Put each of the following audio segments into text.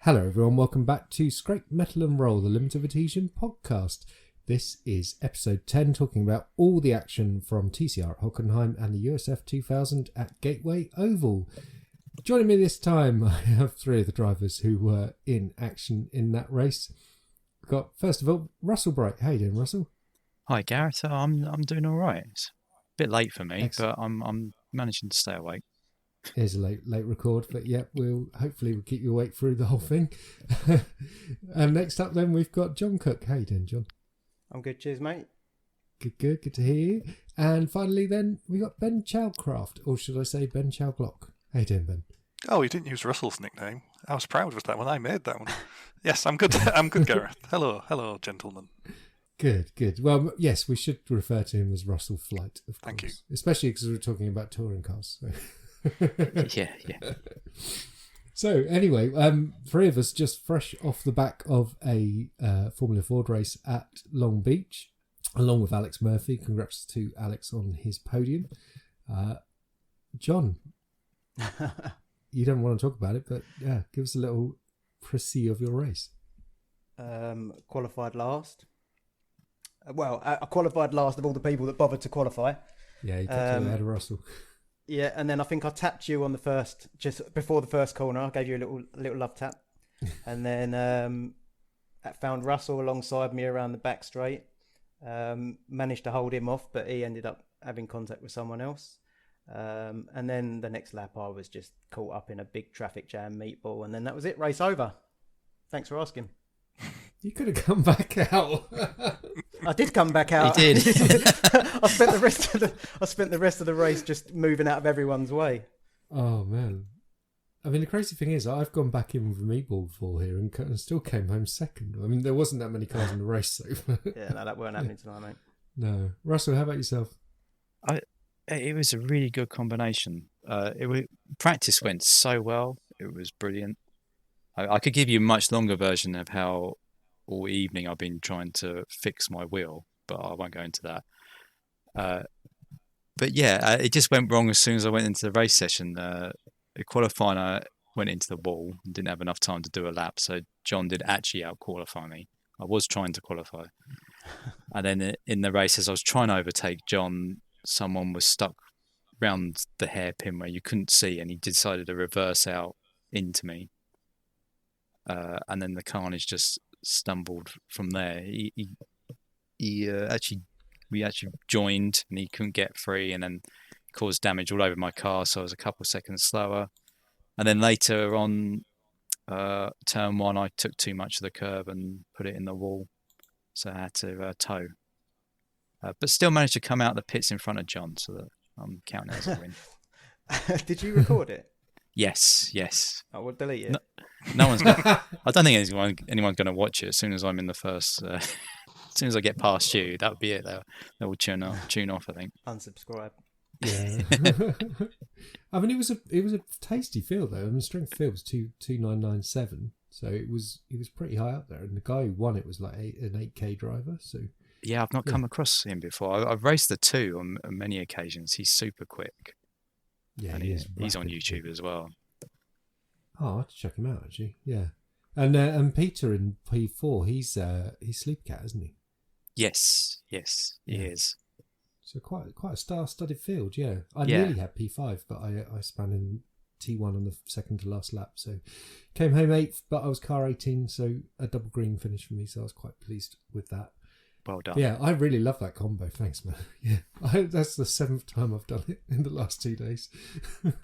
Hello everyone, welcome back to Scrape Metal and Roll, the Limited Adhesion podcast. This is episode 10, talking about all the action from TCR at Hockenheim and the USF 2000 at Gateway Oval. Joining me this time, I have three of the drivers who were in action in that race. We've got, first of all, Russell Bright. How you doing, Russell? Hi, Gareth. I'm doing all right. It's a bit late for me, Excellent. but I'm managing to stay awake. Here's a late record, but yeah, we'll keep you awake through the whole thing. And next up then, we've got John Cook. How you doing, John? I'm good, cheers, mate. Good to hear you. And finally then, we got Ben Chalcraft, or should I say Ben Chalglock. How you doing, Ben? Oh, you didn't use Russell's nickname. I was proud of that one. I made that one. Yes, I'm good. I'm good, Gareth. Hello, gentlemen. Good. Well, yes, we should refer to him as Russell Flight, of course. Thank you. Especially because we're talking about touring cars. So. Yeah. So anyway, three of us just fresh off the back of a Formula Ford race at Long Beach, along with Alex Murphy. Congrats to Alex on his podium. John, you don't want to talk about it, but yeah, give us a little précis of your race. Qualified last. Well, I qualified last of all the people that bothered to qualify. Yeah, you got to ahead of Russell. Yeah, and then I think I tapped you on the first, just before the first corner. I gave you a little love tap, and then I found Russell alongside me around the back straight. Managed to hold him off, but he ended up having contact with someone else. And then the next lap, I was just caught up in a big traffic jam meatball, and then that was it. Race over. Thanks for asking. You could have come back out. I did come back out. He did. I spent the rest of the race just moving out of everyone's way. Oh man! I mean, the crazy thing is, I've gone back in with a meatball before here and still came home second. I mean, there wasn't that many cars in the race, so. Yeah, no, that weren't happening tonight, mate. No, Russell, how about yourself? It was a really good combination. Practice went so well. It was brilliant. I could give you a much longer version of how all evening I've been trying to fix my wheel, but I won't go into that. But yeah, it just went wrong as soon as I went into the race session. The qualifying, I went into the wall and didn't have enough time to do a lap, so John did actually out-qualify me. I was trying to qualify. And then in the race, as I was trying to overtake John, someone was stuck round the hairpin where you couldn't see, and he decided to reverse out into me. And then the carnage just stumbled from there. We actually joined, and he couldn't get free, and then caused damage all over my car. So I was a couple of seconds slower. And then later on, turn one, I took too much of the curb and put it in the wall, so I had to tow. But still managed to come out the pits in front of John, so that I'm counting it as a win. Did you record it? Yes. I will delete it. No one's. I don't think anyone's going to watch it as soon as I'm in the first. As soon as I get past you, that would be it. They will tune off. I think. Unsubscribe. Yeah. I mean, it was a tasty field though. I mean, strength field was 2.2997, so it was pretty high up there. And the guy who won it was like an 8K driver. So yeah, I've not come across him before. I've raced the two on many occasions. He's super quick. Yeah, and he's on YouTube as well. Oh, I'll have to check him out actually. Yeah, and Peter in P4, he's Sleep Cat, isn't he? Yes, he is. So quite a star-studded field. Yeah, I nearly had P5, but I spun in T1 on the second to last lap, so came home 8th. But I was car 18, so a double green finish for me. So I was quite pleased with that. Well done. Yeah, I really love that combo. Thanks, man. Yeah, that's the 7th time I've done it in the last 2 days.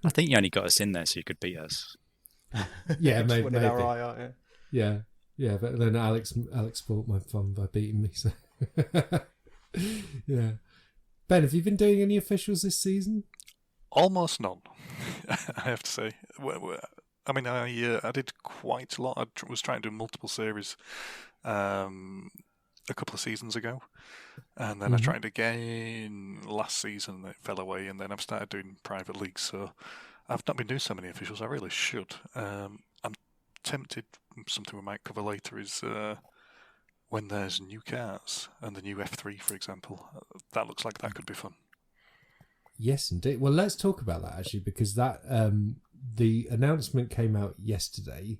I think you only got us in there so you could beat us. Yeah, maybe. Our eye out, yeah. But then Alex spoiled my fun by beating me. So yeah. Ben, have you been doing any officials this season? Almost none, I have to say. I mean, I did quite a lot. I was trying to do multiple series a couple of seasons ago, and then I tried again last season. It fell away, and then I've started doing private leagues. So I've not been doing so many officials. I really should. I'm tempted. Something we might cover later is when there's new cars and the new F3, for example. That looks like that could be fun. Yes, indeed. Well, let's talk about that actually, because that the announcement came out yesterday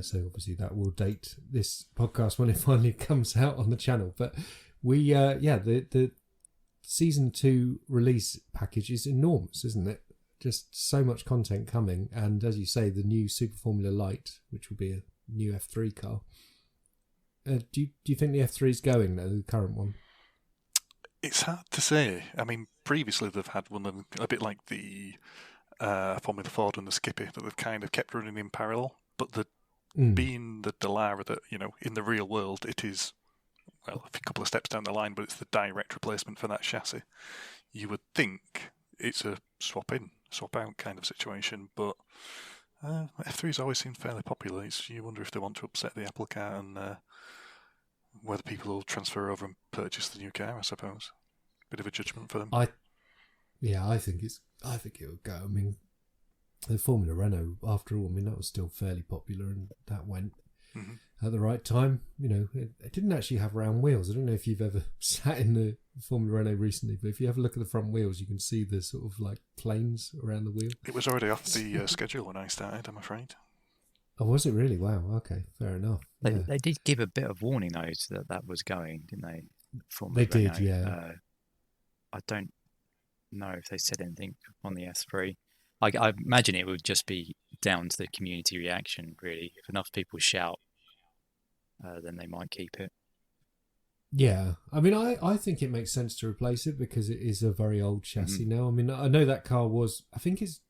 So obviously that will date this podcast when it finally comes out on the channel. But we, the season 2 release package is enormous, isn't it? Just so much content coming, and as you say, the new Super Formula Light, which will be a new F3 car. Do you think the F3 is going though, the current one? It's hard to say. I mean, previously they've had one a bit like the Formula Ford and the Skippy that they've kind of kept running in parallel. But being the Dallara that, in the real world it is, well, a couple of steps down the line, but it's the direct replacement for that chassis. You would think it's a swap in, swap out kind of situation, but F3's always seemed fairly popular. You wonder if they want to upset the apple cart and whether people will transfer over and purchase the new car, I suppose. Bit of a judgment for them. I think it would go. I mean, the Formula Renault, after all, that was still fairly popular, and that went at the right time. It didn't actually have round wheels. I don't know if you've ever sat in the Formula Renault recently, but if you have a look at the front wheels, you can see the sort of like planes around the wheel. It was already off the schedule when I started, I'm afraid. Oh, was it really? Wow. Okay, fair enough. They did give a bit of warning though that was going, didn't they? They did, yeah. I don't know if they said anything on the S3. I imagine it would just be down to the community reaction, really. If enough people shout, then they might keep it. Yeah, I mean, I think it makes sense to replace it because it is a very old chassis now. I mean, I know that car was, I think it's,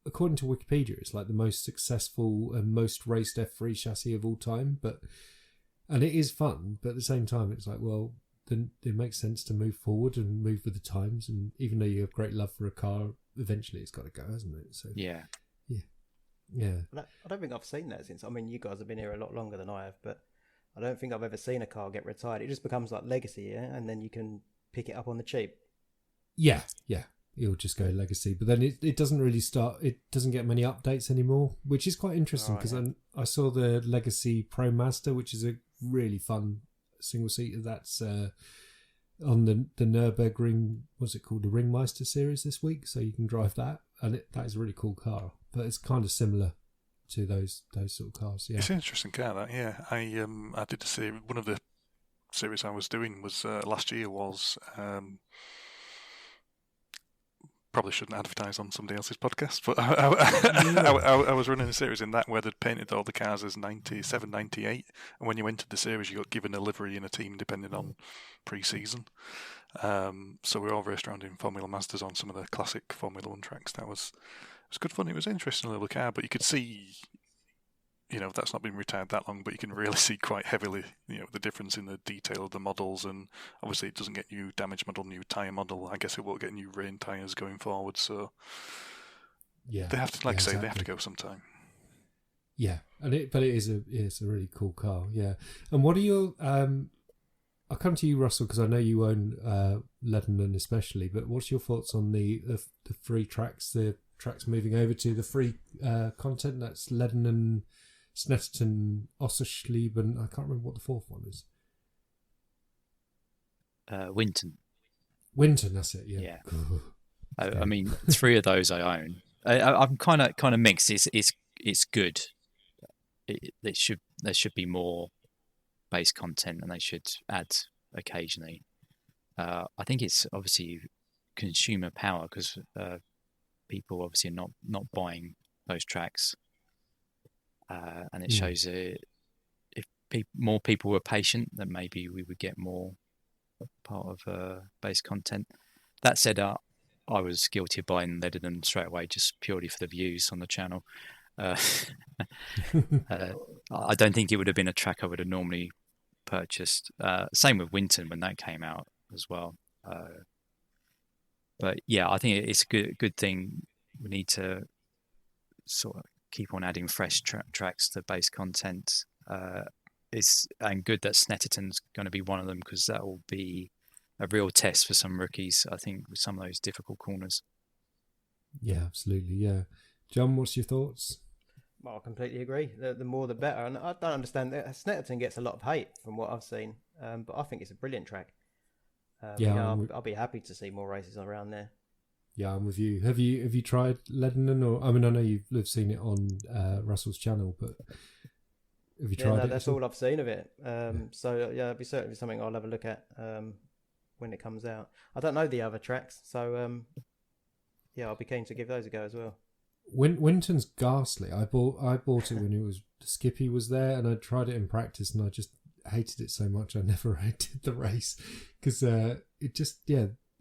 according to Wikipedia, it's like the most successful and most raced F3 chassis of all time. And it is fun, but at the same time, it's like, well, then it makes sense to move forward and move with the times. And even though you have great love for a car, eventually it's got to go, hasn't it? So yeah. I don't think I've seen that since. I mean, you guys have been here a lot longer than I have, but I don't think I've ever seen a car get retired. It just becomes like legacy, yeah, and then you can pick it up on the cheap. Yeah. It'll just go legacy, but then it doesn't really start. It doesn't get many updates anymore, which is quite interesting because I saw the Legacy Pro Master, which is a really fun single seater. That's on the Nürburgring. What's it called? The Ringmeister series this week, so you can drive that, and that is a really cool car. But it's kind of similar to those sort of cars. Yeah, it's an interesting car. That I did see one of the series I was doing was last year was. Probably shouldn't advertise on somebody else's podcast, but I was running a series in that where they'd painted all the cars as 97, 98, and when you entered the series, you got given a livery and a team depending on pre-season. So we all raced around in Formula Masters on some of the classic Formula 1 tracks. It was good fun. It was an interesting little car, but you could see, that's not been retired that long, but you can really see quite heavily, the difference in the detail of the models, and obviously it doesn't get new damage model, new tyre model. I guess it won't get new rain tyres going forward, so yeah, they have to, like I say, they have to go sometime. Yeah, but it's a really cool car, yeah. And what are your I'll come to you, Russell, because I know you own Lebanon especially, but what's your thoughts on the free tracks, the tracks moving over to the free content? That's Lebanon, Snetterton, Ossersleben. I can't remember what the fourth one is. Winton. Winton, that's it. Yeah. I mean, 3 of those I own. I'm kind of mixed. It's good. There should be more base content, and they should add occasionally. I think it's obviously consumer power because people obviously are not buying those tracks. And it shows if more people were patient, then maybe we would get more part of base content. That said, I was guilty of buying Lebanon straight away just purely for the views on the channel. I don't think it would have been a track I would have normally purchased. Same with Winton when that came out as well. But yeah, I think it's a good thing. We need to sort of keep on adding fresh tracks to base content. And good that Snetterton's going to be one of them because that will be a real test for some rookies, I think, with some of those difficult corners. Yeah, absolutely. Yeah, John, what's your thoughts? Well, I completely agree. The more the better. And I don't understand that Snetterton gets a lot of hate from what I've seen, but I think it's a brilliant track. I'll be happy to see more races around there. Yeah, I'm with you. Have you tried Lebanon? Or I mean, I know you've seen it on Russell's channel, but have you tried No, it? that's all I've seen of it. So yeah, it'll be certainly something I'll have a look at when it comes out. I don't know the other tracks, so yeah, I'll be keen to give those a go as well. Winton's ghastly. I bought it when it was Skippy was there, and I tried it in practice, and I just hated it so much. I never did the race because it just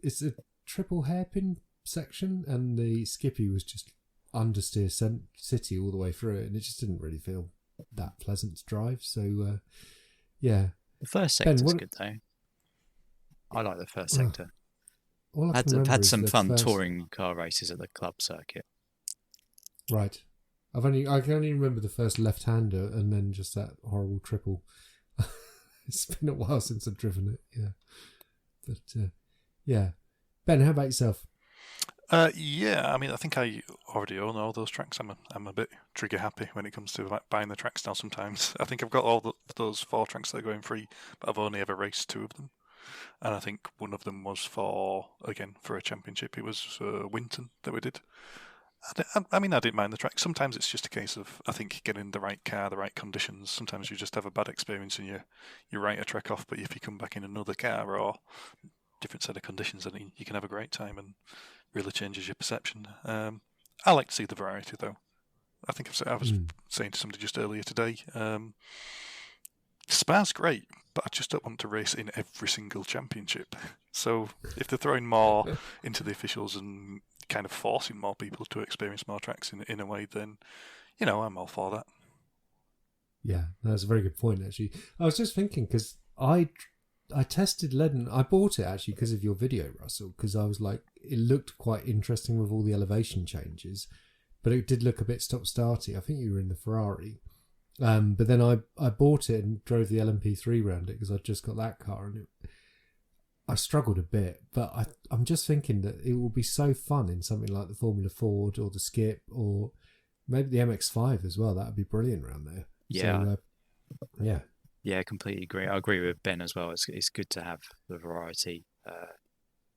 it's a triple hairpin section, and the Skippy was just understeer city all the way through it, and it just didn't really feel that pleasant to drive. So yeah, The first sector's good though. I like the first sector. I've had some fun touring car races at the club circuit. Right. I can only remember the first left-hander and then just that horrible triple. It's been a while since I've driven it, yeah. But yeah. Ben, how about yourself? Yeah, I mean, I think I already own all those tracks. I'm a bit trigger happy when it comes to like buying the tracks now. Sometimes I think I've got all those 4 tracks that are going free, but I've only ever raced 2 of them. And I think one of them was for a championship. It was Winton that we did. I mean, I didn't mind the track. Sometimes it's just a case of, I think, getting the right car, the right conditions. Sometimes you just have a bad experience and you write a track off, but if you come back in another car or different set of conditions, then you can have a great time and really changes your perception. I like to see the variety, though. I think I was saying to somebody just earlier today, Spa's great, but I just don't want to race in every single championship. So if they're throwing more into the officials and kind of forcing more people to experience more tracks in a way, then, I'm all for that. Yeah, that's a very good point, actually. I was just thinking, because I tested Lebanon. I bought it, actually, because of your video, Russell, because I was like, it looked quite interesting with all the elevation changes, but it did look a bit stop-starty. I think you were in the Ferrari. But then I bought it and drove the LMP3 around it because I'd just got that car, and I struggled a bit, but I'm just thinking that it will be so fun in something like the Formula Ford or the Skip or maybe the MX-5 as well. That would be brilliant around there. Yeah. So, Yeah, I completely agree. I agree with Ben as well. It's good to have the variety.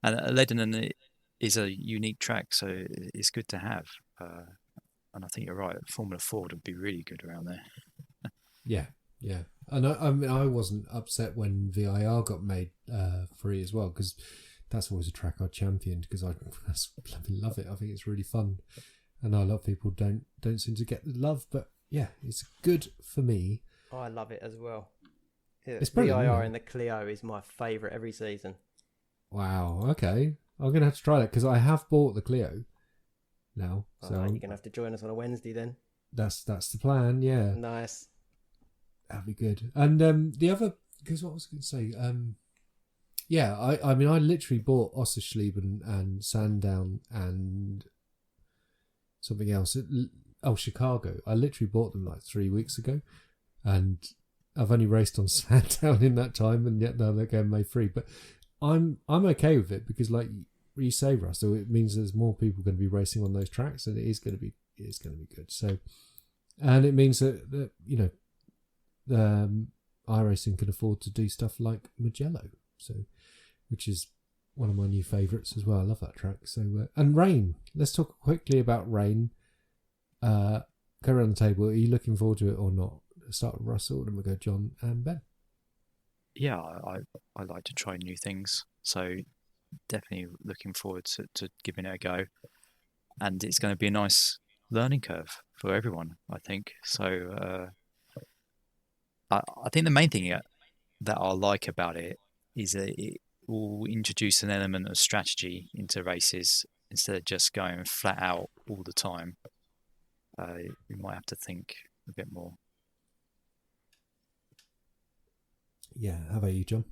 And Lebanon is a unique track, so it's good to have. And I think you're right. Formula Ford would be really good around there. Yeah. And I mean, I wasn't upset when VIR got made free as well, because that's always a track I championed because I bloody love it. I think it's really fun, and a lot of people don't seem to get the love, but yeah, it's good for me. Oh, I love it as well. Yeah, It's brilliant, VIR in the Clio is my favourite every season. Wow. Okay, I'm gonna have to try that because I have bought the Clio now. So you're gonna have to join us on a Wednesday then. That's the plan. Yeah. Nice. That'd be good. And the other, because what was I going to say? Yeah, I mean, I literally bought Osserschleben and Sandown and something else. Chicago. I literally bought them like 3 weeks ago, and I've only raced on Sandown in that time, and yet now they're going made free. But I'm okay with it because, like you say, Russell, it means there's more people going to be racing on those tracks, and it's going to be good. So, and it means that iRacing can afford to do stuff like Mugello, which is one of my new favourites as well. I love that track. So and Rain. Let's talk quickly about Rain. Go around the table. Are you looking forward to it or not? Let's start with Russell, then we'll go John and Ben. Yeah, I like to try new things. So definitely looking forward to giving it a go. And it's going to be a nice learning curve for everyone, I think. So I think the main thing that I like about it is that it will introduce an element of strategy into races instead of just going flat out all the time. You might have to think a bit more. Yeah, how about you, John?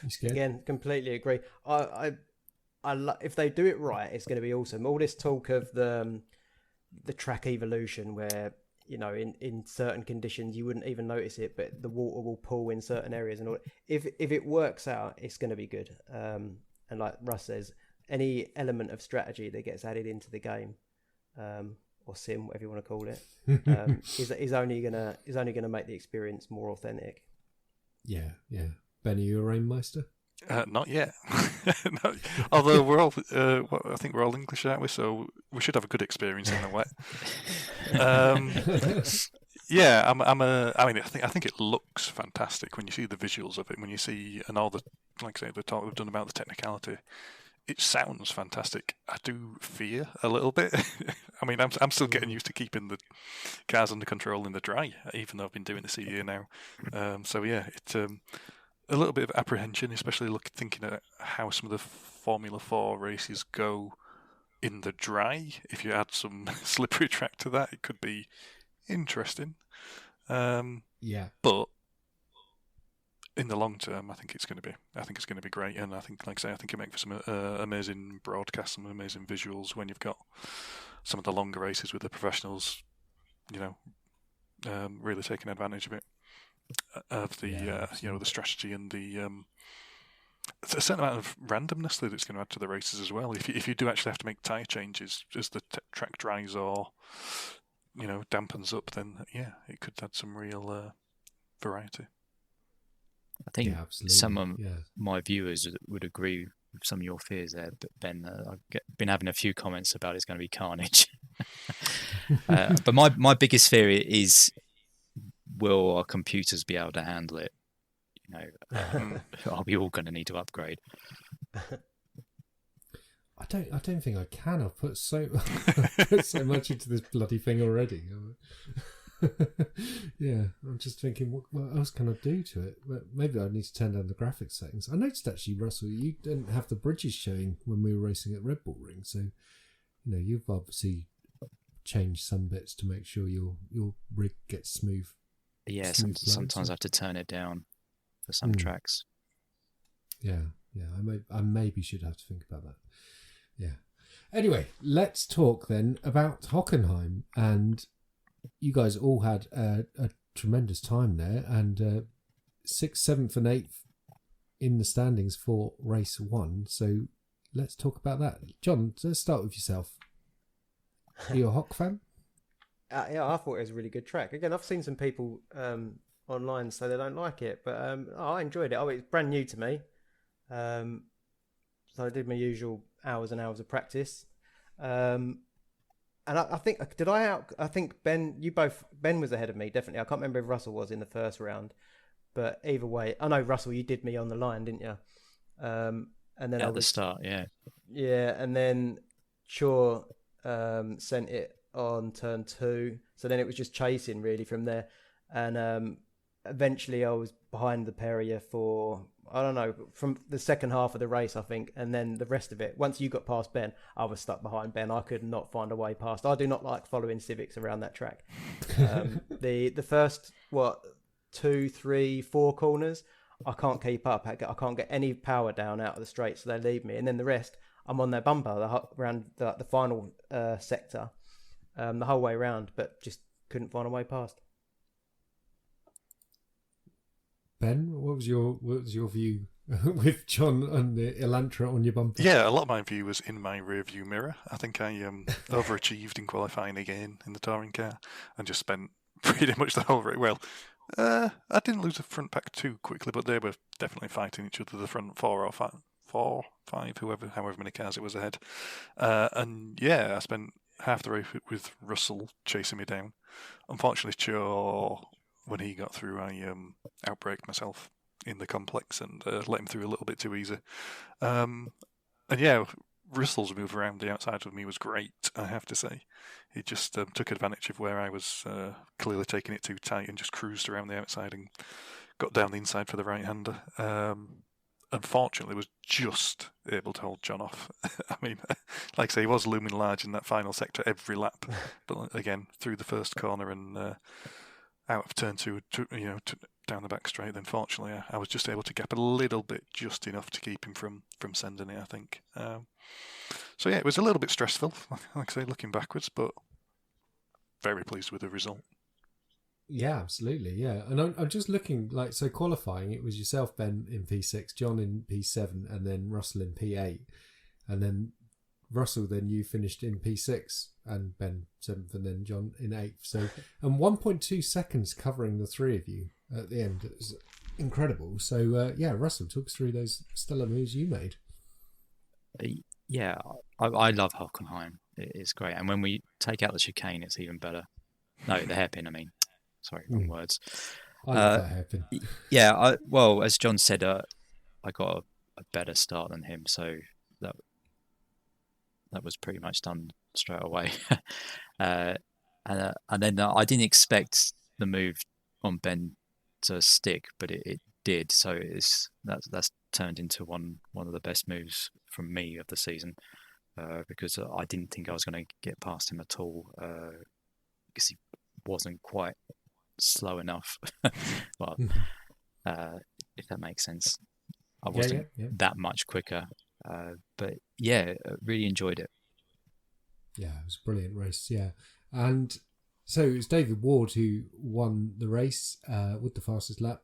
You scared? Again, completely agree. If they do it right, it's going to be awesome. All this talk of the track evolution, where in certain conditions you wouldn't even notice it, but the water will pool in certain areas, and all. If it works out, it's going to be good. And like Russ says, any element of strategy that gets added into the game, or sim, whatever you want to call it, is only gonna make the experience more authentic. Yeah. Ben, are you a Rainmeister? Not yet. No, although we're all, I think we're all English, aren't we? So we should have a good experience in the wet. Yeah, I think it looks fantastic when you see the visuals of it. When you see and all the, like I say, the talk we've done about the technicality, it sounds fantastic. I do fear a little bit. I mean, I'm still getting used to keeping the cars under control in the dry, even though I've been doing this a year now. So yeah, it's a little bit of apprehension, especially thinking at how some of the Formula 4 races go in the dry. If you add some slippery track to that, it could be interesting. Yeah. But in the long term, I think it's going to be great, and I think, like I say, I think it makes for some amazing broadcasts, some amazing visuals when you've got some of the longer races with the professionals, really taking advantage of it, of the the strategy and the a certain amount of randomness that it's going to add to the races as well. If you do actually have to make tyre changes as the track dries or dampens up, then yeah, it could add some real variety. I think some of my viewers would agree with some of your fears there, but Ben, I've been having a few comments about it's going to be carnage. But my biggest fear is, will our computers be able to handle it? Are we all going to need to upgrade? I don't think I can. I've put so so much into this bloody thing already. Yeah, I'm just thinking, what else can I do to it? Maybe I need to turn down the graphics settings. I noticed actually, Russell, you didn't have the bridges showing when we were racing at Red Bull Ring, so you've obviously changed some bits to make sure your rig gets smooth. Yeah, sometimes I have to turn it down for some tracks. Yeah, I maybe should have to think about that. Yeah. Anyway, let's talk then about Hockenheim. And you guys all had a tremendous time there, and 6th, 7th and 8th in the standings for race 1. So let's talk about that. John, let's start with yourself. Are you a Hock fan? Yeah, I thought it was a really good track. Again, I've seen some people online say they don't like it, but I enjoyed it. It's brand new to me. So I did my usual hours and hours of practice. And I think, I think Ben was ahead of me, definitely. I can't remember if Russell was in the first round, but either way, I know, Russell, you did me on the line, didn't you? And then at the start, yeah. Yeah, and then Shaw sent it on turn 2. So then it was just chasing really from there. And eventually I was behind the Perrier for, I don't know, from the second half of the race, I think. And then the rest of it, once you got past Ben, I was stuck behind Ben. I could not find a way past. I do not like following Civics around that track. The first, 2, 3, 4 corners, I can't keep up. I can't get any power down out of the straight, so they leave me. And then the rest, I'm on their bumper around the final sector, the whole way around, but just couldn't find a way past. Ben, what was your view with John and the Elantra on your bumper? Yeah, a lot of my view was in my rear view mirror. I think I overachieved in qualifying again in the touring car and just spent pretty much the whole race. Well, I didn't lose the front pack too quickly, but they were definitely fighting each other, the front 4 or 5, however many cars it was ahead. And yeah, I spent half the race with Russell chasing me down. Unfortunately, Cho, when he got through, I outbraked myself in the complex and let him through a little bit too easy. And yeah, Russell's move around the outside of me was great, I have to say. He just took advantage of where I was clearly taking it too tight and just cruised around the outside and got down the inside for the right-hander. Unfortunately, was just able to hold John off. I mean, like I say, he was looming large in that final sector every lap. But again, through the first corner and out of turn 2, down the back straight, then fortunately I was just able to gap a little bit, just enough to keep him from sending it, I think. So yeah, it was a little bit stressful, like I say, looking backwards, but very pleased with the result. Yeah, absolutely, yeah. And I'm just looking, so qualifying, it was yourself, Ben, in P6, John in P7, and then Russell in P8. And then Russell, then you finished in P6, and Ben 7th, and then John in 8th. So, and 1.2 seconds covering the three of you at the end. It was incredible. So, Russell, talk us through those stellar moves you made. Yeah, I love Hockenheim. It's great. And when we take out the chicane, it's even better. No, the hairpin, I mean. Sorry, wrong words. I love that hairpin. Yeah, well, as John said, I got a better start than him, so that was pretty much done straight away. And then I didn't expect the move on Ben to stick, but it did. So that's turned into one of the best moves from me of the season, because I didn't think I was going to get past him at all, because he wasn't quite slow enough. Well, if that makes sense, I wasn't that much quicker. But yeah, really enjoyed it. Yeah, it was a brilliant race. Yeah, and so it was David Ward who won the race with the fastest lap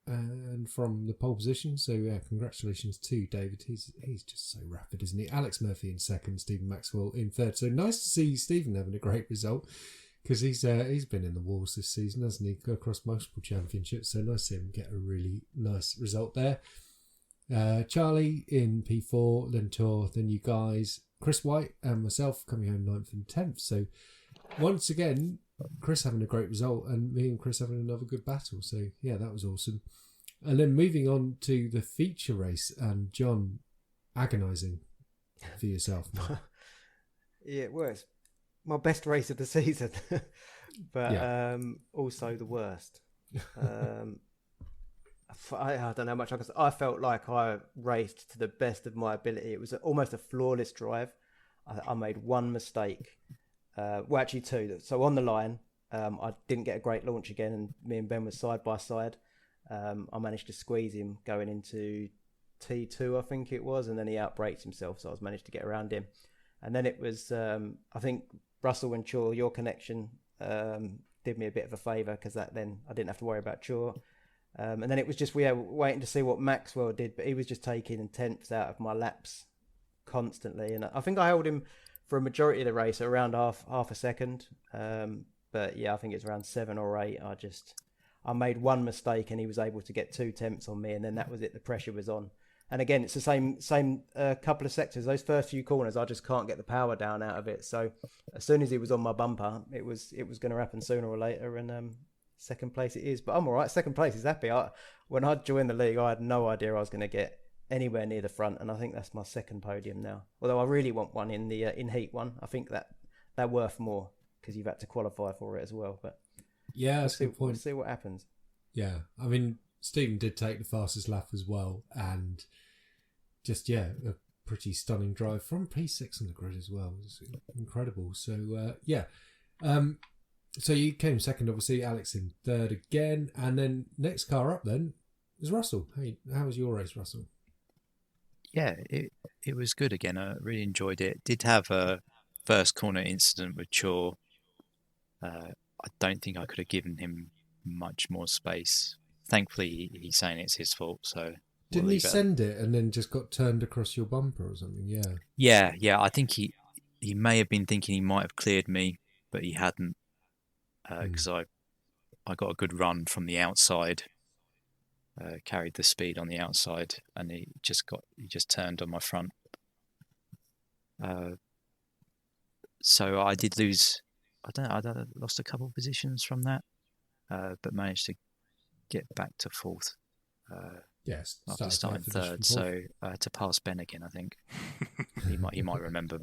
and from the pole position. So yeah, congratulations to David. He's just so rapid, isn't he? Alex Murphy in second, Stephen Maxwell in third. So nice to see Stephen having a great result, because he's been in the wars this season, hasn't he? Go across multiple championships. So nice to see him get a really nice result there. Charlie in P4, then Tor, then you guys, Chris White and myself coming home 9th and 10th. So once again, Chris having a great result and me and Chris having another good battle. So yeah, that was awesome. And then moving on to the feature race, and John, agonising for yourself. Yeah, it was my best race of the season, but also the worst. I don't know how much I can say. I felt like I raced to the best of my ability. It was almost a flawless drive. I made one mistake. Well, actually two. So on the line, I didn't get a great launch again, and me and Ben were side by side. I managed to squeeze him going into T2, I think it was, and then he outbraked himself, so I managed to get around him. And then it was, I think, Russell and Chaw, your connection did me a bit of a favour, because then I didn't have to worry about Chaw. And then it was just waiting to see what Maxwell did, but he was just taking tenths out of my laps constantly, and I think I held him for a majority of the race at around half a second. But yeah, I think it's around 7 or 8. I made one mistake and he was able to get 2 tenths on me, and then that was it. The pressure was on. And again, it's the same couple of sectors. Those first few corners, I just can't get the power down out of it. So as soon as he was on my bumper, it was going to happen sooner or later. And second place it is, but I'm all right. Second place is happy. When I joined the league, I had no idea I was going to get anywhere near the front, and I think that's my second podium now. Although I really want one in the in Heat 1. I think they're worth more because you've had to qualify for it as well. But yeah, that's a good point. We'll see what happens. Yeah, I mean, Stephen did take the fastest lap as well, and just a pretty stunning drive from P6 on the grid as well. It was incredible. So so you came second, obviously. Alex in third again, and then next car up then was Russell. Hey, how was your race, Russell? Yeah, it was good again. I really enjoyed it. Did have a first corner incident with Chaw. I don't think I could have given him much more space. Thankfully, he's saying it's his fault. So didn't he send it and then just got turned across your bumper or something? Yeah. I think he may have been thinking he might have cleared me, but he hadn't. Because I got a good run from the outside, carried the speed on the outside, and he just turned on my front. So I did lose. I lost a couple of positions from that, but managed to get back to fourth. Yes, after starting third, so I had to pass Ben again. I think he might remember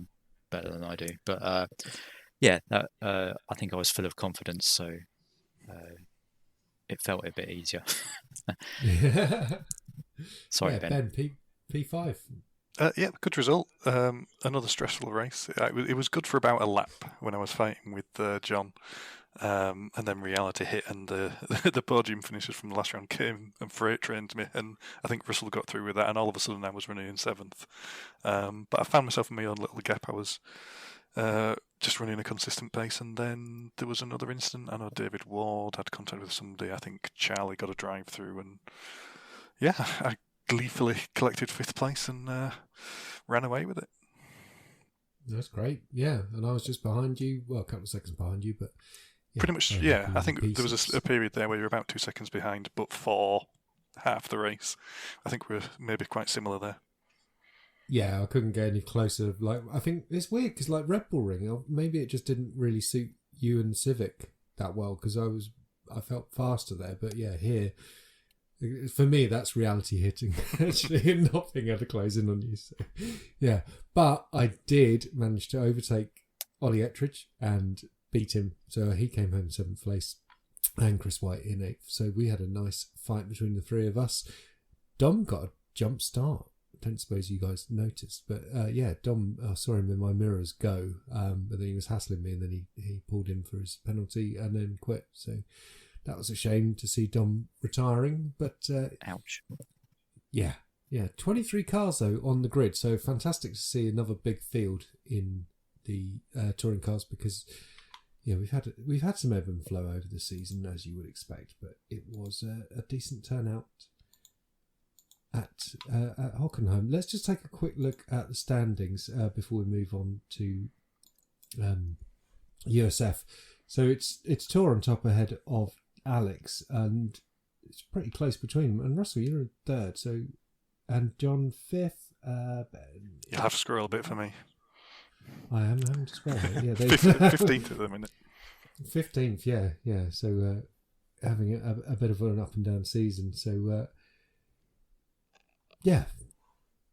better than I do, but. Yeah, I think I was full of confidence, so it felt a bit easier. Sorry, Ben. P5. Yeah, good result. Another stressful race. It was good for about a lap when I was fighting with John, and then reality hit, and the podium finishes from the last round came and freight trained me, and I think Russell got through with that, and all of a sudden I was running in 7th. But I found myself in my own little gap. I was just running a consistent pace, and then there was another incident. I know David Ward had contact with somebody. I think Charlie got a drive through, and yeah, I gleefully collected 5th place and ran away with it. That's great. Yeah, and I was just behind you. Well, a couple of seconds behind you, but pretty much. Yeah, I think there was a period there where you were about 2 seconds behind, but for half the race. I think we're maybe quite similar there. Yeah, I couldn't get any closer. Like, I think it's weird because like Red Bull Ring, maybe it just didn't really suit you and Civic that well because I felt faster there. But yeah, here for me that's reality hitting actually, and not being able to close in on you. So yeah, but I did manage to overtake Ollie Ettridge and beat him. So he came home in 7th place, and Chris White in 8th. So we had a nice fight between the three of us. Dom got a jump start. Don't suppose you guys noticed, but yeah, Dom, I saw him in my mirrors go, but then he was hassling me, and then he pulled in for his penalty and then quit. So that was a shame to see Dom retiring, but ouch. Yeah, 23 cars though on the grid, so fantastic to see another big field in the touring cars because yeah, we've had some ebb and flow over the season as you would expect, but it was a decent turnout at Hockenheim. Let's just take a quick look at the standings before we move on to USF. So it's Tour on top ahead of Alex, and it's pretty close between them. And Russell, you're in 3rd, and John 5th. You'll have to scroll a bit for me. I am having to scroll. Yeah, 15th at the minute. 15th, yeah. So having a bit of an up and down season. So yeah,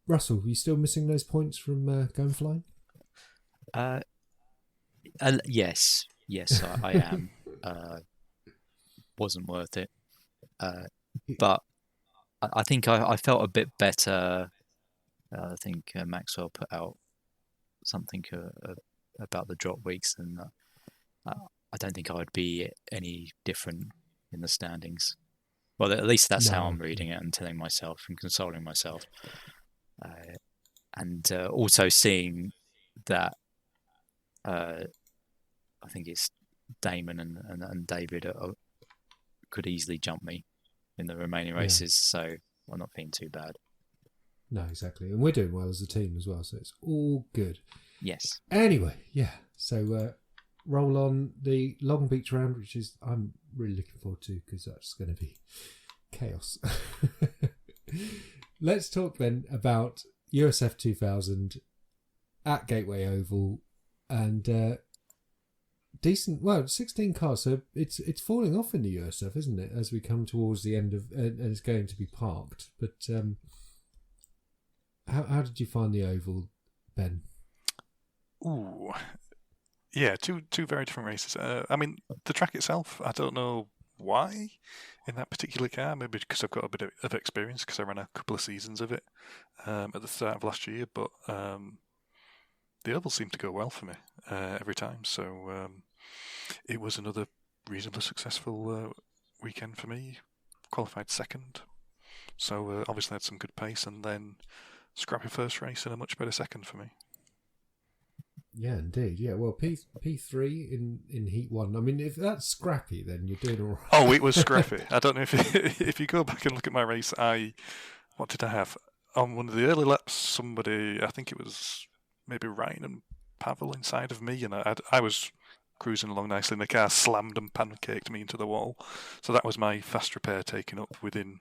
Russell, are you still missing those points from going flying? Yes, I am. Wasn't worth it, but I think I felt a bit better. I think Maxwell put out something about the drop weeks, and I don't think I would be any different in the standings. Well, at least that's how I'm reading it and telling myself and consoling myself. And also seeing that I think it's Damon and David could easily jump me in the remaining races, so I'm not feeling too bad. No, exactly. And we're doing well as a team as well, so it's all good. Yes. Anyway, yeah. So roll on the Long Beach round, which is I'm really looking forward to because that's going to be chaos. Let's talk then about USF 2000 at Gateway Oval and decent. Well, 16 cars, so it's falling off in the USF, isn't it? As we come towards the end of, and it's going to be parked. But how did you find the Oval, Ben? Ooh, yeah, two very different races. I mean, the track itself, I don't know why in that particular car. Maybe because I've got a bit of experience because I ran a couple of seasons of it at the start of last year. But the oval seemed to go well for me every time. So it was another reasonably successful weekend for me. Qualified 2nd. So obviously had some good pace, and then scrappy first race and a much better 2nd for me. Yeah, indeed. Yeah, well, P3 in Heat 1. I mean, if that's scrappy, then you're doing all right. Oh, it was scrappy. I don't know if you go back and look at my race, what did I have? On one of the early laps, somebody, I think it was maybe Ryan and Pavel inside of me, and I was cruising along nicely, and the car slammed and pancaked me into the wall. So that was my fast repair taken up within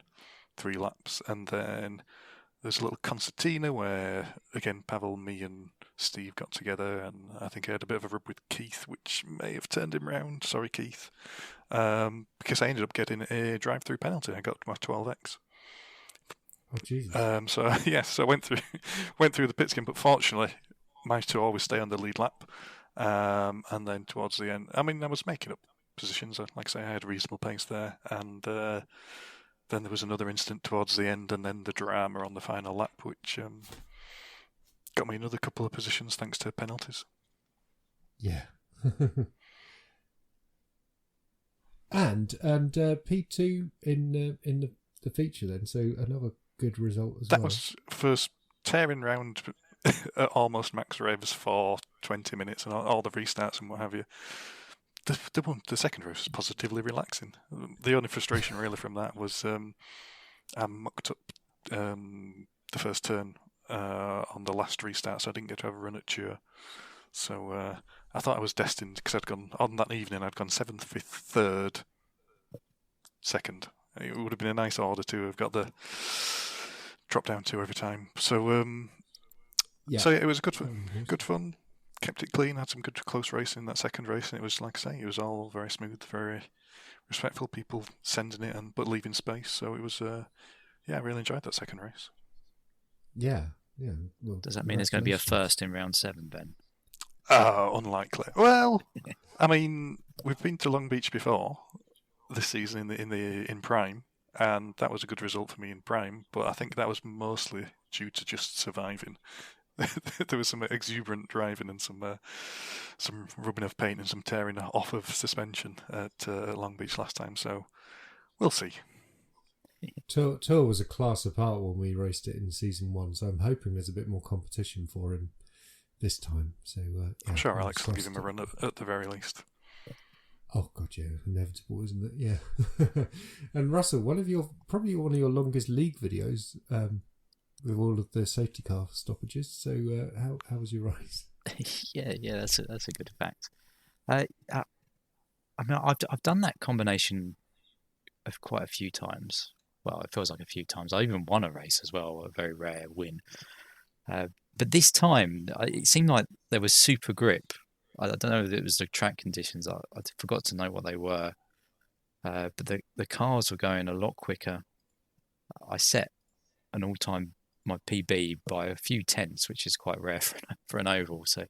3 laps. And then there's a little concertina where, again, Pavel, me and Steve got together, and I think I had a bit of a rub with Keith, which may have turned him round. Sorry, Keith. Because I ended up getting a drive-through penalty. I got my 12X. Oh, Jesus. So yes, I went through the pit skin, but fortunately, managed to always stay on the lead lap. And then towards the end, I mean, I was making up positions. Like I say, I had a reasonable pace there, and then there was another incident towards the end, and then the drama on the final lap, which got me another couple of positions thanks to penalties. Yeah. and P2 in the feature then, so another good result as well. That was first tearing round at almost max revs for 20 minutes and all the restarts and what have you. The second race was positively relaxing. The only frustration really from that was I mucked up the first turn on the last restart, so I didn't get to have a run at Chur. So I thought I was destined, because I'd gone on that evening. I'd gone 7th, 5th, 3rd, 2nd It would have been a nice order to have got the drop down to every time. So so it was good fun. Kept it clean. Had some good close racing in that second race, and it was, like I say, it was all very smooth, very respectful. People sending it but leaving space. So it was I really enjoyed that second race. Yeah. Well, does that mean there's going to be a first in round 7, Ben? Unlikely. Well, I mean, we've been to Long Beach before this season in Prime, and that was a good result for me in Prime. But I think that was mostly due to just surviving. There was some exuberant driving and some rubbing of paint and some tearing off of suspension at Long Beach last time. So we'll see. Tour was a class apart when we raced it in season 1, so I'm hoping there's a bit more competition for him this time. So I'm sure Alex will give him a run at the very least. Oh god, yeah, inevitable, isn't it? Yeah. And Russell, probably one of your longest league videos, with all of the safety car stoppages. So how was your race? yeah, that's a good fact. I mean, I've done that combination of quite a few times. Well, it feels like a few times. I even won a race as well, a very rare win. But this time, it seemed like there was super grip. I don't know if it was the track conditions. I forgot to know what they were. But the cars were going a lot quicker. I set an all-time, my PB, by a few tenths, which is quite rare for an oval. So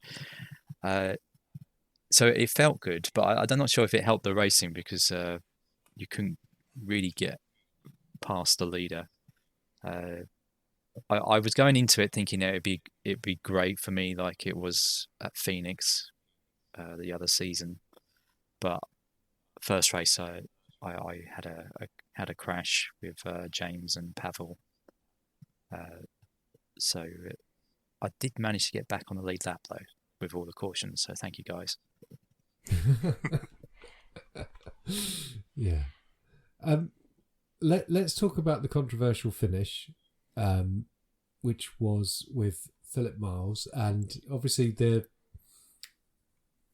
it felt good, but I'm not sure if it helped the racing because you couldn't really get past the leader. I was going into it thinking it'd be great for me like it was at Phoenix the other season, but first race I had a crash with James and Pavel, so I did manage to get back on the lead lap though with all the cautions. So thank you guys. Yeah. Let's talk about the controversial finish, which was with Philip Miles, and obviously there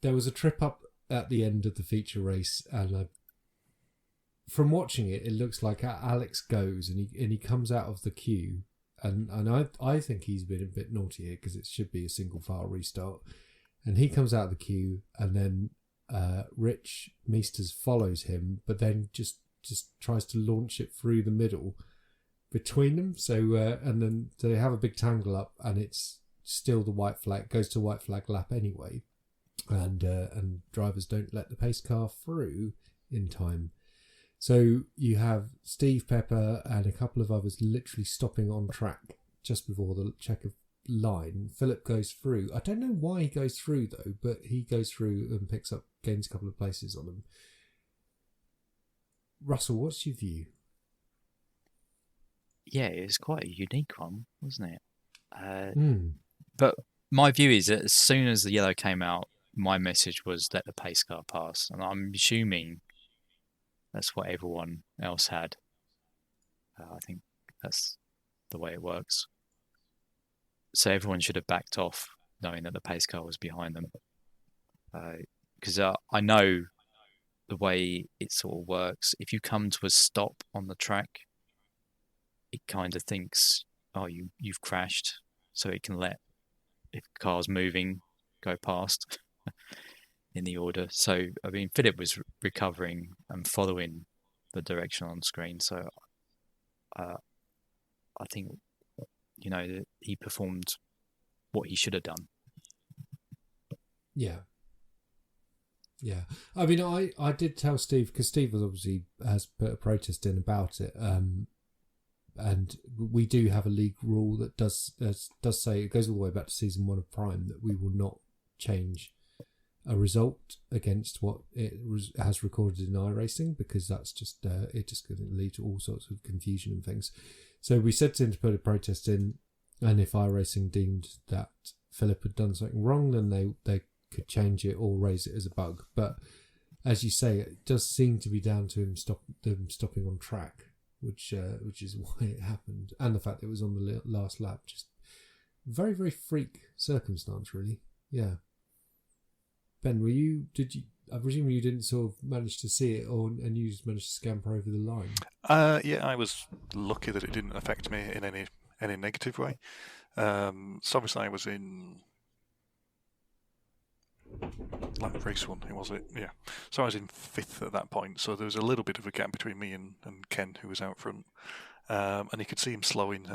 was a trip up at the end of the feature race, and from watching it, it looks like Alex goes and he comes out of the queue, and I think he's been a bit naughty here because it should be a single file restart, and he comes out of the queue, and then Rich Meesters follows him, but then just tries to launch it through the middle between them. So and then they have a big tangle up, and it's still the white flag, goes to white flag lap anyway, and drivers don't let the pace car through in time. So you have Steve Pepper and a couple of others literally stopping on track just before the checker line. Philip goes through. I don't know why he goes through though, but he goes through and gains a couple of places on them. Russell, what's your view? Yeah, it was quite a unique one, wasn't it? But my view is that as soon as the yellow came out, my message was let the pace car pass. And I'm assuming that's what everyone else had. I think that's the way it works. So everyone should have backed off knowing that the pace car was behind them. Because I know the way it sort of works. If you come to a stop on the track, it kind of thinks, oh, you've crashed, so it can let, if the car's moving, go past in the order. So, I mean, Philip was recovering and following the direction on screen. So, I think, that he performed what he should have done. Yeah. Yeah. I mean, I did tell Steve, because Steve has put a protest in about it. And we do have a league rule that does say, it goes all the way back to season 1 of Prime, that we will not change a result against what it has recorded in iRacing, because that's just it just going to lead to all sorts of confusion and things. So we said to him to put a protest in, and if iRacing deemed that Philip had done something wrong, then they could change it or raise it as a bug. But as you say, it does seem to be down to them stopping on track, which is why it happened, and the fact that it was on the last lap. Just very, very freak circumstance, really. Yeah. Ben, I presume you didn't sort of manage to see it, and you just managed to scamper over the line. Yeah, I was lucky that it didn't affect me in any negative way. So obviously I was in race 1, was it? Yeah. So I was in 5th at that point, so there was a little bit of a gap between me and Ken, who was out front. And you could see him slowing,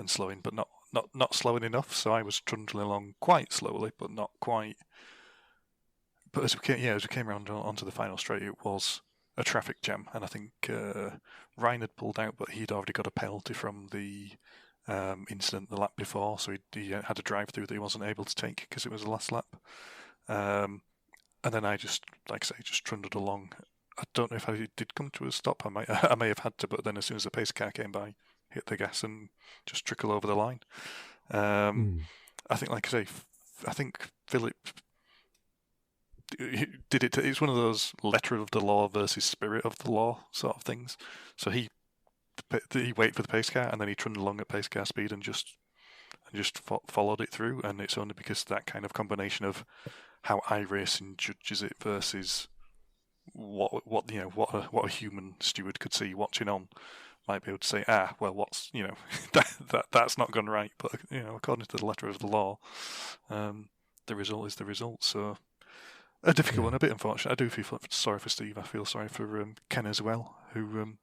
but not slowing enough, so I was trundling along quite slowly, but not quite. But as we came around onto the final straight, it was a traffic jam, and I think Ryan had pulled out, but he'd already got a penalty from the incident the lap before, so he had a drive-through that he wasn't able to take because it was the last lap. And then I just trundled along. I don't know if I did come to a stop. I may have had to, but then as soon as the pace car came by, hit the gas and just trickle over the line. I think, like I say, I think Philip did it. It's one of those letter of the law versus spirit of the law sort of things. So he waited for the pace car, and then he trundled along at pace car speed and just followed it through. And it's only because that kind of combination of how iRacing judges it versus what a human steward could see watching on might be able to say, well, what's that's not gone right. But according to the letter of the law, the result is the result. So a difficult one, a bit unfortunate. I do feel sorry for Steve. I feel sorry for Ken as well, who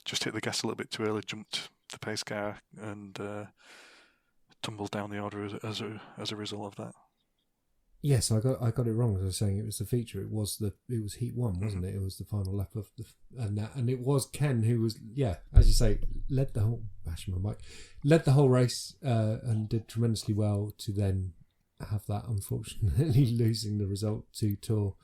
just hit the gas a little bit too early, jumped the pace car, and tumbled down the order as a result of that. Yes, I got it wrong. As I was saying, it was the feature. It was heat 1, wasn't it? It was the final lap of and it was Ken who was, as you say, led the whole race and did tremendously well to then have that unfortunately losing the result to Tor,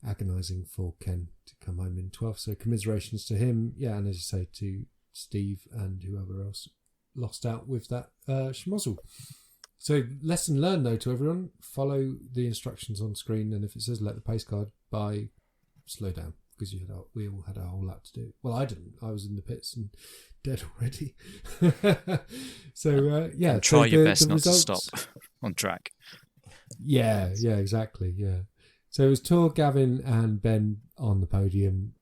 agonising for Ken to come home in 12th. So commiserations to him, and as you say, to Steve and whoever else lost out with that schmozzle. So lesson learned though to everyone, follow the instructions on screen, and if it says let the pace car by, slow down, because we all had a whole lap to do. Well, I didn't. I was in the pits and dead already. So try your best not to stop on track. Yeah, exactly. Yeah. So it was Tor, Gavin, and Ben on the podium.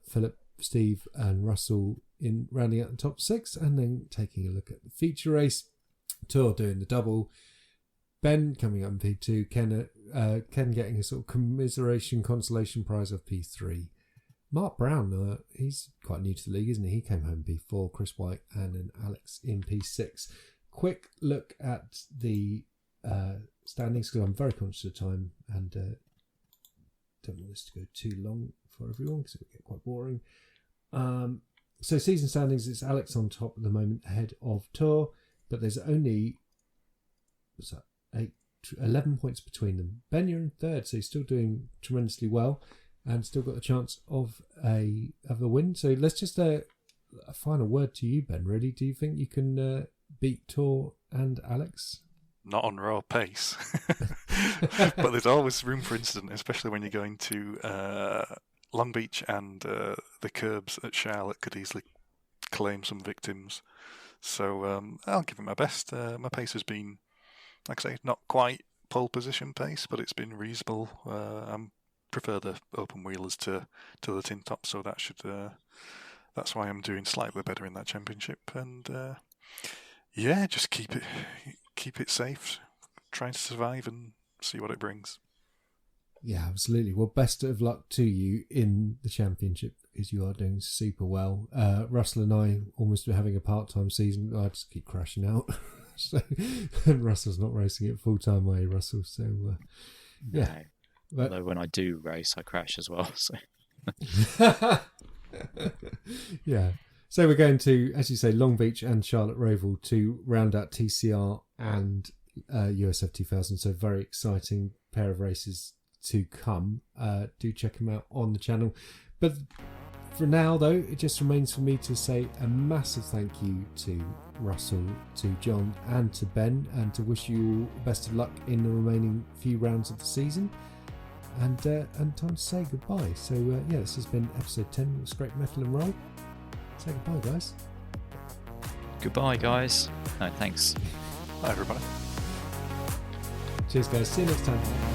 Philip, Steve, and Russell in rounding out the top 6, and then taking a look at the feature race. Tor doing the double, Ben coming up in P2, Ken getting a sort of commiseration consolation prize of P3. Mark Brown, he's quite new to the league, isn't he? He came home P4, Chris White and then Alex in P6. Quick look at the standings, because I'm very conscious of time and don't want this to go too long for everyone because it would get quite boring. So season standings, it's Alex on top at the moment, ahead of Tor. But there's only 11 points between them. Ben, you're in 3rd, so you're still doing tremendously well and still got a chance of a win. So let's just a final word to you, Ben, really. Do you think you can beat Tor and Alex? Not on raw pace. But there's always room for incident, especially when you're going to Long Beach, and the curbs at Charlotte could easily claim some victims. So I'll give it my best. My pace has been, like I say, not quite pole position pace, but it's been reasonable. I prefer the open wheelers to the tin top, so that should that's why I'm doing slightly better in that championship. And just keep it safe, trying to survive and see what it brings. Yeah, absolutely. Well, best of luck to you in the championship, because you are doing super well. Russell and I almost were having a part-time season. I just keep crashing out. And Russell's not racing it full-time way, Russell. So, yeah. No. Although when I do race, I crash as well. So. Yeah. So we're going to, as you say, Long Beach and Charlotte Roval to round out TCR and USF 2000. So very exciting pair of races to come. Do check them out on the channel. But for now, though, it just remains for me to say a massive thank you to Russell, to John and to Ben, and to wish you all best of luck in the remaining few rounds of the season, and time to say goodbye. So this has been episode 10 of Scrape Metal and Roll. Say goodbye, guys. Goodbye, guys. No, thanks. Bye, everybody. Cheers, guys. See you next time.